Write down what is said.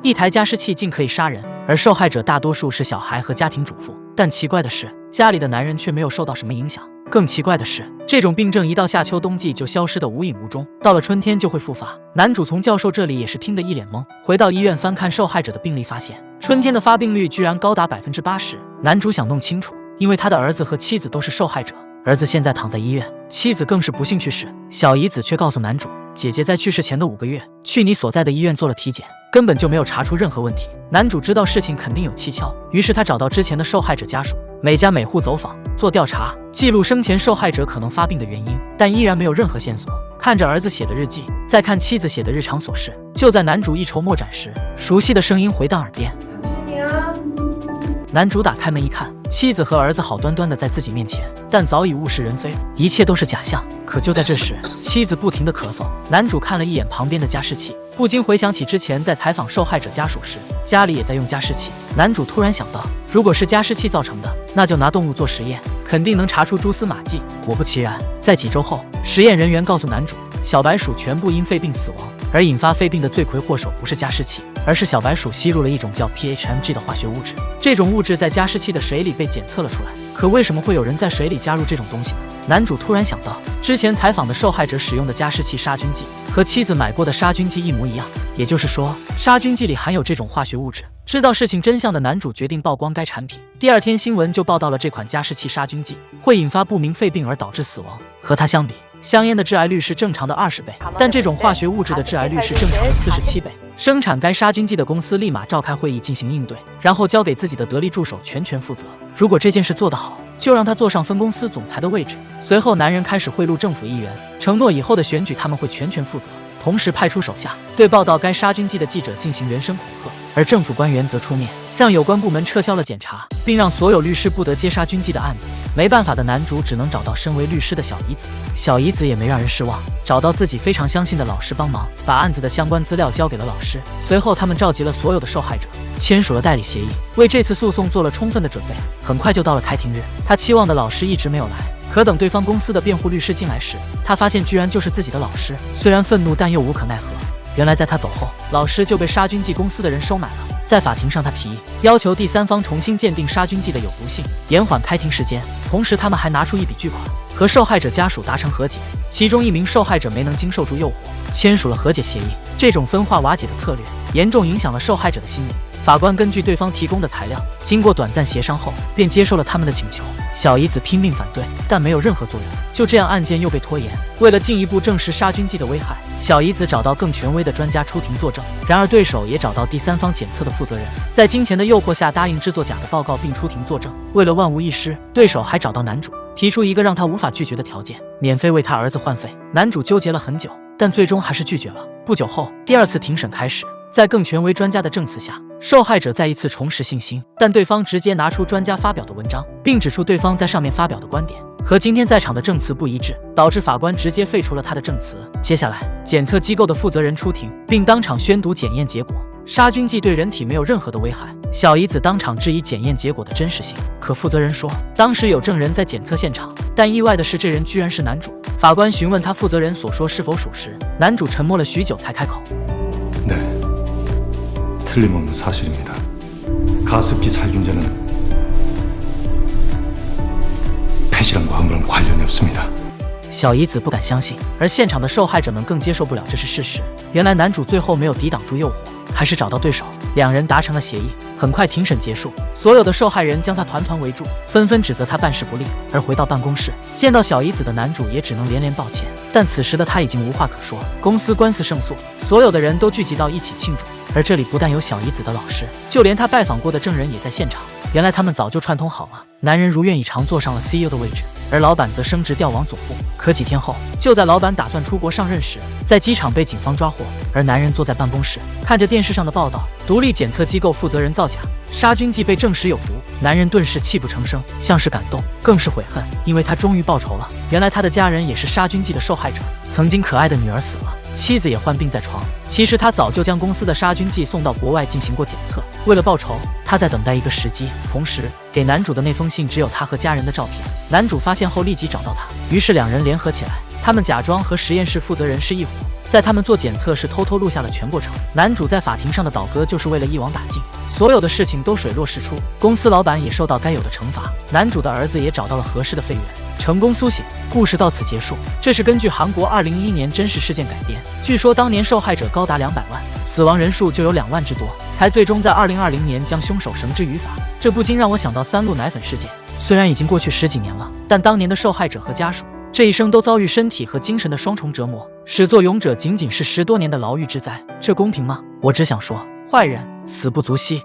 一台加湿器竟可以杀人，而受害者大多数是小孩和家庭主妇。但奇怪的是，家里的男人却没有受到什么影响。更奇怪的是，这种病症一到夏秋冬季就消失得无影无踪，到了春天就会复发。男主从教授这里也是听得一脸懵，回到医院翻看受害者的病历，发现春天的发病率居然高达80%。男主想弄清楚，因为他的儿子和妻子都是受害者，儿子现在躺在医院，妻子更是不幸去世。小姨子却告诉男主，姐姐在去世前的5个月去你所在的医院做了体检，根本就没有查出任何问题。男主知道事情肯定有蹊跷，于是他找到之前的受害者家属，每家每户走访做调查，记录生前受害者可能发病的原因，但依然没有任何线索。看着儿子写的日记，再看妻子写的日常琐事，就在男主一筹莫展时，熟悉的声音回荡耳边。男主打开门一看，妻子和儿子好端端的在自己面前，但早已物是人非，一切都是假象。可就在这时，妻子不停的咳嗽，男主看了一眼旁边的加湿器，不禁回想起之前在采访受害者家属时，家里也在用加湿器。男主突然想到，如果是加湿器造成的，那就拿动物做实验，肯定能查出蛛丝马迹。果不其然，在几周后，实验人员告诉男主，小白鼠全部因肺病死亡，而引发肺病的罪魁祸首不是加湿器，而是小白鼠吸入了一种叫 PHMG 的化学物质。这种物质在加湿器的水里被检测了出来，可为什么会有人在水里加入这种东西呢？男主突然想到，之前采访的受害者使用的加湿器杀菌剂和妻子买过的杀菌剂一模一样，也就是说，杀菌剂里含有这种化学物质。知道事情真相的男主决定曝光该产品。第二天新闻就报道了这款加湿器杀菌剂会引发不明肺病而导致死亡。和它相比，香烟的致癌率是正常的20倍，但这种化学物质的致癌率是正常的47倍。生产该杀菌剂的公司立马召开会议进行应对，然后交给自己的得力助手全权负责。如果这件事做得好，就让他坐上分公司总裁的位置。随后，男人开始贿赂政府议员，承诺以后的选举他们会全权负责，同时派出手下对报道该杀菌剂的记者进行人身恐吓。而政府官员则出面让有关部门撤销了检查，并让所有律师不得接杀菌剂的案子。没办法的男主只能找到身为律师的小姨子，小姨子也没让人失望，找到自己非常相信的老师帮忙，把案子的相关资料交给了老师。随后他们召集了所有的受害者，签署了代理协议，为这次诉讼做了充分的准备。很快就到了开庭日，他期望的老师一直没有来，可等对方公司的辩护律师进来时，他发现居然就是自己的老师，虽然愤怒但又无可奈何。原来在他走后，老师就被杀菌剂公司的人收买了。在法庭上，他提议要求第三方重新鉴定杀菌剂的有毒性，延缓开庭时间。同时，他们还拿出一笔巨款和受害者家属达成和解。其中一名受害者没能经受住诱惑，签署了和解协议。这种分化瓦解的策略严重影响了受害者的心理。法官根据对方提供的材料，经过短暂协商后，便接受了他们的请求。小姨子拼命反对，但没有任何作用。就这样，案件又被拖延。为了进一步证实杀菌剂的危害，小姨子找到更权威的专家出庭作证。然而，对手也找到第三方检测的负责人，在金钱的诱惑下答应制作假的报告并出庭作证。为了万无一失，对手还找到男主，提出一个让他无法拒绝的条件：免费为他儿子换肺。男主纠结了很久，但最终还是拒绝了。不久后，第二次庭审开始。在更权威专家的证词下，受害者再一次重拾信心，但对方直接拿出专家发表的文章，并指出对方在上面发表的观点和今天在场的证词不一致，导致法官直接废除了他的证词。接下来，检测机构的负责人出庭，并当场宣读检验结果：杀菌剂对人体没有任何的危害。小姨子当场质疑检验结果的真实性，可负责人说，当时有证人在检测现场，但意外的是，这人居然是男主。法官询问他负责人所说是否属实，男主沉默了许久才开口。틀림없는 사실입니다. 가습기 살균제는 폐질환과 아무런 관련이 없습니다. 小姨子不敢相信，而现场的受害者们更接受不了这是事实。原来男主最后没有抵挡住诱惑，还是找到对手，两人达成了协议。很快庭审结束，所有的受害人将他团团围住，纷纷指责他办事不力。而回到办公室，见到小姨子的男主也只能连连抱歉，但此时的他已经无话可说。公司官司胜诉，所有的人都聚集到一起庆祝。而这里不但有小姨子的老师，就连他拜访过的证人也在现场。原来他们早就串通好了，男人如愿以偿坐上了 CEO 的位置，而老板则升职调往总部。可几天后，就在老板打算出国上任时，在机场被警方抓获。而男人坐在办公室，看着电视上的报道，独立检测机构负责人造假，杀菌剂被证实有毒。男人顿时泣不成声，像是感动，更是悔恨，因为他终于报仇了。原来他的家人也是杀菌剂的受害者，曾经可爱的女儿死了，妻子也患病在床。其实他早就将公司的杀菌剂送到国外进行过检测，为了报仇，他在等待一个时机。同时，给男主的那封信只有他和家人的照片。男主发现后立即找到他，于是两人联合起来，他们假装和实验室负责人是一伙，在他们做检测时偷偷录下了全过程。男主在法庭上的倒戈就是为了一网打尽，所有的事情都水落石出，公司老板也受到该有的惩罚，男主的儿子也找到了合适的废员，成功苏醒。故事到此结束。这是根据韩国2011年真实事件改编，据说当年受害者高达200万，死亡人数就有2万之多，才最终在2020年将凶手绳之于法。这不禁让我想到3鹿奶粉事件，虽然已经过去10几年了，但当年的受害者和家属这一生都遭遇身体和精神的双重折磨，始作俑者仅仅是10多年的牢狱之灾，这公平吗？我只想说，坏人死不足惜。